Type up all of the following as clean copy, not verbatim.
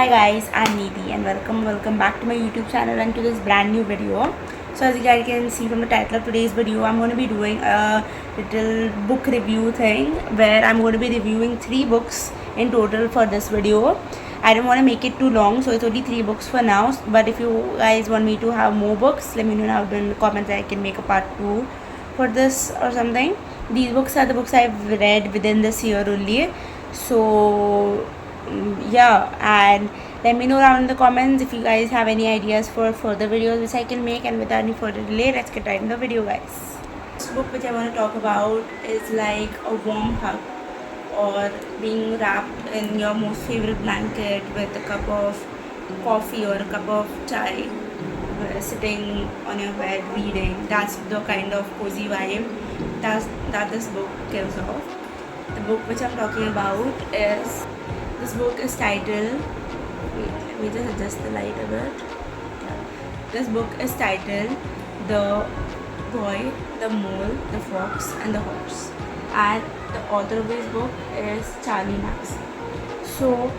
Hi guys, I'm Nidhi and welcome back to my YouTube channel and to this brand new video. So as you guys can see from the title of today's video, I'm going to be doing a little book review thing where I'm going to be reviewing 3 books in total for this video. I don't want to make it too long, so it's only 3 books for now, but if you guys want me to have more books, let me know down in the comments. I can make a part 2 for this or something. These books are the books I've read within this year only. So yeah, and let me know down in the comments if you guys have any ideas for further videos which I can make. And without any further delay, let's get right into the video, guys. This book which I want to talk about is like a warm hug, or being wrapped in your most favorite blanket with a cup of coffee or a cup of chai, sitting on your bed reading. That's the kind of cozy vibe that this book gives off. The book which I'm talking about is, this book is titled, wait, let me just adjust the light a bit. Yeah. This book is titled The Boy, the Mole, the Fox and the Horse, and the author of this book is Charlie Max. So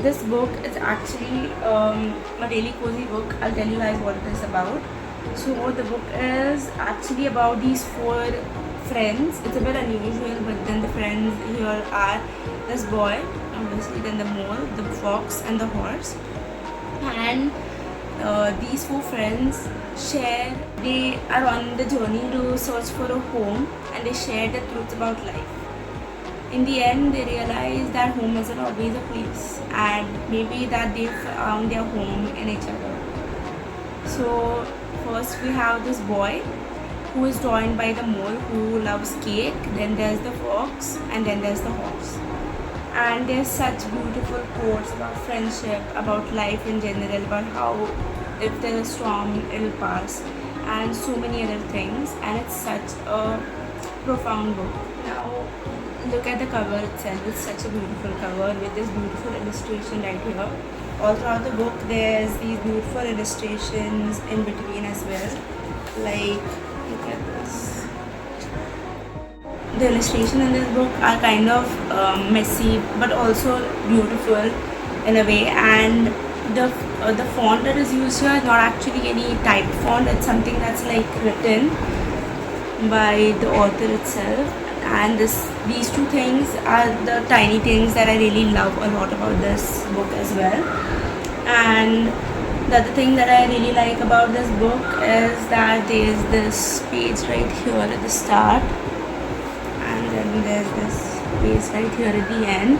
this book is actually a really cozy book. I'll tell you guys what it is about. So the book is actually about these 4 friends. It's a bit unusual, but then the friends here are this boy, obviously, then the mole, the fox and the horse. And these 4 friends they are on the journey to search for a home, and they share the truths about life. In the end, they realize that home isn't always a place, and maybe that they found their home in each other. So first we have this boy who is joined by the mole who loves cake, then there's the fox, and then there's the horse. And there's such beautiful quotes about friendship, about life in general, about how if there's a storm it'll pass, and so many other things. And it's such a profound book. Now look at the cover itself. It's such a beautiful cover with this beautiful illustration right here. All throughout the book there's these beautiful illustrations in between as well. Like, look at this. The illustration in this book are kind of messy but also beautiful in a way, and the font that is used here is not actually any typed font. It's something that's like written by the author itself. And these 2 things are the tiny things that I really love a lot about this book as well. And the other thing that I really like about this book is that there's this page right here at the start, and then there's this page right here at the end.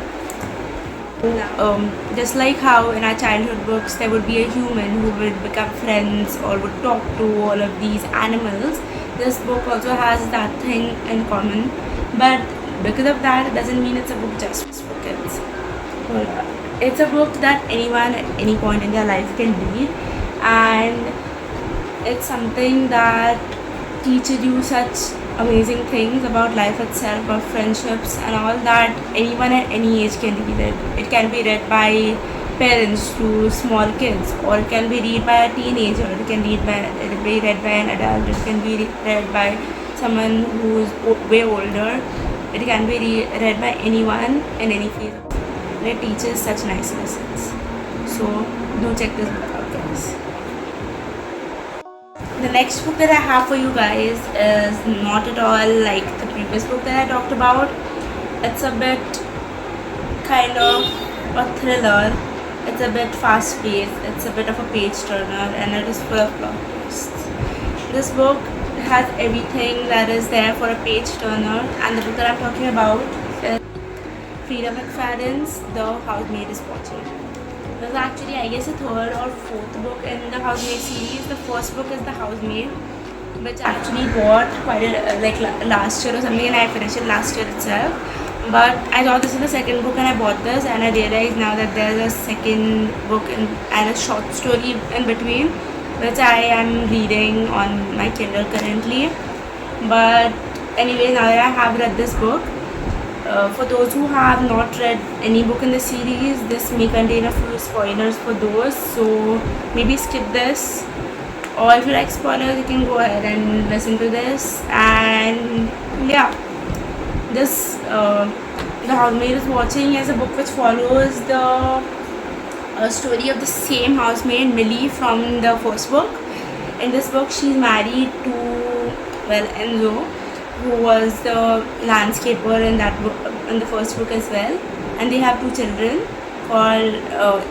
Just like how in our childhood books there would be a human who would become friends or would talk to all of these animals, this book also has that thing in common. But because of that, it doesn't mean it's a book just for kids. It's a book that anyone at any point in their life can read, and it's something that teaches you such amazing things about life itself, about friendships and all, that anyone at any age can read it. It can be read by parents to small kids, or it can be read by a teenager, it can be read by an adult, it can be read by someone who's way older. It can be read by anyone in any phase. It teaches such nice lessons. So do check this book out, guys. The next book that I have for you guys is not at all like the previous book that I talked about. It's a bit kind of a thriller. It's a bit fast paced. It's a bit of a page turner, and it is full of plot twists. This book has everything that is there for a page turner, and the book that I'm talking about is Frida McFadden's The Housemaid Is Watching. This is actually, I guess, the 3rd or 4th book in the Housemaid series. The first book is The Housemaid, which I actually bought like last year or something, and I finished it last year itself. But I thought this is the 2nd book, and I bought this, and I realized now that there's a 2nd book and a short story in between, which I am reading on my Kindle currently. But anyway, now that I have read this book, for those who have not read any book in the series, this may contain a few spoilers for those, so maybe skip this, or if you like spoilers, you can go ahead and listen to this. And yeah, this The Housemaid Is Watching is a book which follows the a story of the same housemaid Millie from the first book. In this book, she's married to, well, Enzo, who was the landscaper in that book, in the first book as well, and they have two children called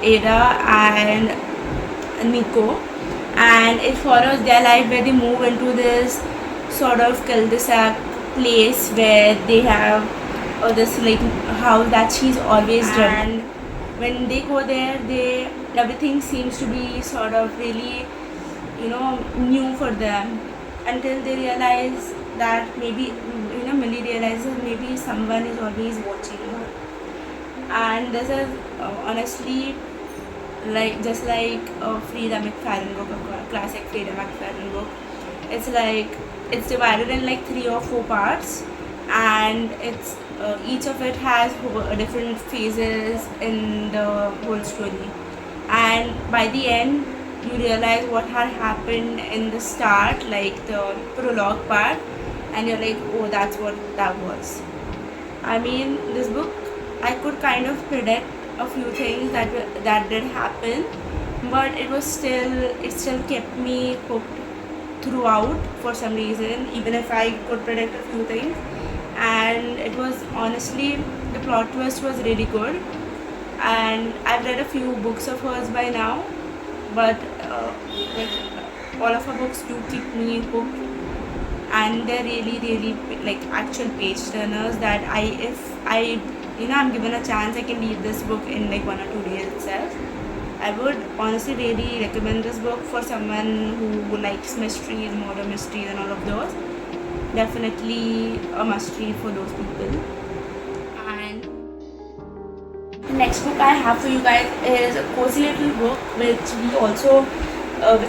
Ada and Nico, and it follows their life where they move into this sort of cul-de-sac place where they have this like house that she's always done. When they go there, everything seems to be sort of really, you know, new for them, until they realize that maybe, you know, Millie realizes maybe someone is always watching her. And this is honestly like just like a Frida McFadden book, a classic Frida McFadden book. It's like it's divided in like 3 or 4 parts, and it's each of it has different phases in the whole story, and by the end you realize what had happened in the start, like the prologue part, and you're like, oh, that's what that was. I mean, this book, I could kind of predict a few things that did happen, but it still kept me hooked throughout for some reason, even if I could predict a few things. And it was honestly, the plot twist was really good, and I've read a few books of hers by now, but like all of her books do keep me hooked, and they're really like actual page turners that if I you know, I'm given a chance, I can read this book in like 1 or 2 days itself. I would honestly really recommend this book for someone who likes mysteries, murder mysteries and all of those. Definitely a must read for those people. And the next book I have for you guys is a cozy little book which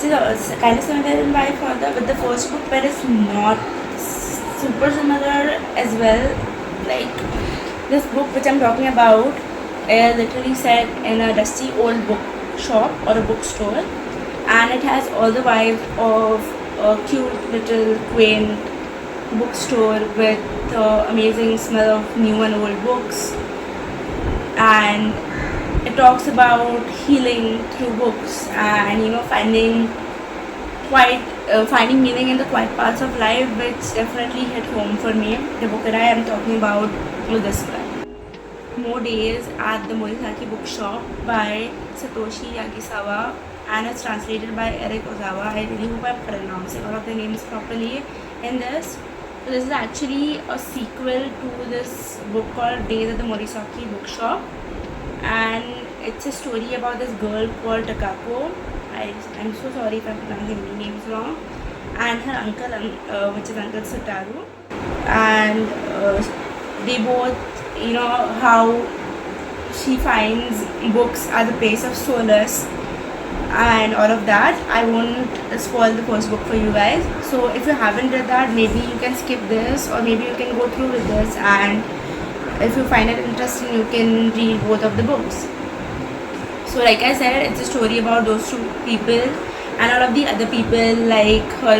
is kind of similar in vibe further with the first book, but it's not super similar as well. Like, this book which I'm talking about is literally set in a dusty old bookshop or a bookstore, and it has all the vibes of a cute little quaint bookstore with the amazing smell of new and old books, and it talks about healing through books and, you know, finding meaning in the quiet parts of life, which definitely hit home for me. The book that I am talking about is this one, More Days at the Morisaki Bookshop by Satoshi Yagisawa, and it's translated by Eric Ozawa. I really hope I'm pronouncing all of the names properly in this. So this is actually a sequel to this book called Days at the Morisaki Bookshop, and it's a story about this girl called Takako. I'm so sorry if I'm pronouncing any names wrong, and her uncle, which is Uncle Sataru, and they both, you know, how she finds books as a place of solace and all of that. I won't spoil the first book for you guys, so if you haven't read that, maybe you can skip this, or maybe you can go through with this, and if you find it interesting, you can read both of the books. So like I said, it's a story about those two people and all of the other people, like her,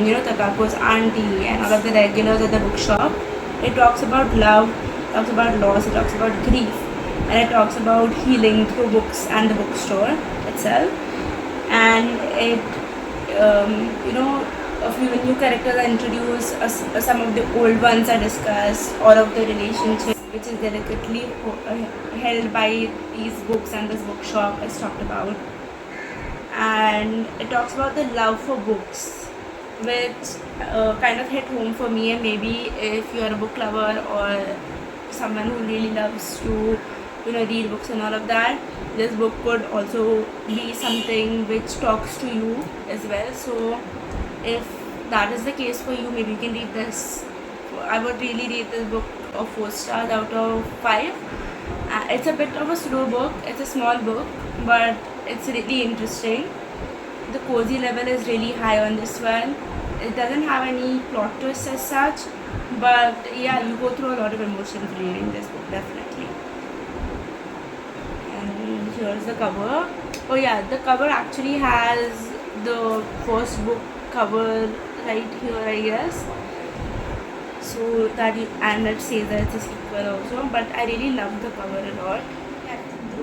you know, Takako's auntie and all of the regulars at the bookshop. It talks about love, it talks about loss, it talks about grief, and it talks about healing through books and the bookstore itself. And it, you know, a few new characters are introduced, some of the old ones are discussed, all of the relationships which is delicately held by these books and this bookshop is talked about. And it talks about the love for books, which kind of hit home for me. And maybe if you are a book lover or someone who really loves to, you know, read books and all of that, this book could also be something which talks to you as well. So if that is the case for you, maybe you can read this. I would really rate this book of 4 stars out of 5. It's a bit of a slow book, it's a small book, but it's really interesting. The cozy level is really high on this one. It doesn't have any plot twists as such, but yeah, you go through a lot of emotions reading this book, definitely. And here's the cover. Oh yeah, the cover actually has the first book cover right here, I guess. So that and it says that it's a sequel also, but I really love the cover a lot.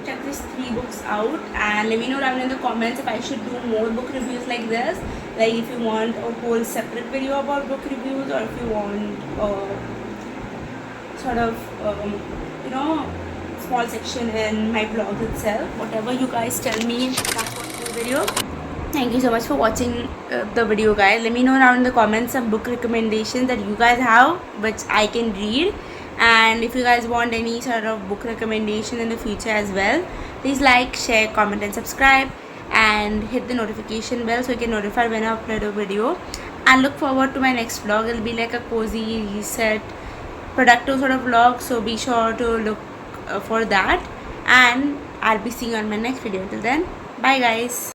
check these 3 books out and let me know down in the comments if I should do more book reviews like this. Like if you want a whole separate video about book reviews, or if you want sort of small section in my blog itself. Whatever you guys tell me in the video. Thank you so much for watching the video, guys. Let me know down in the comments some book recommendations that you guys have which I can read, and if you guys want any sort of book recommendation in the future as well, please like, share, comment and subscribe, and hit the notification bell so you get notified when I upload a video. And look forward to my next vlog. It'll be like a cozy, reset, productive sort of vlog, so be sure to look for that, and I'll be seeing you on my next video. Till then, bye guys.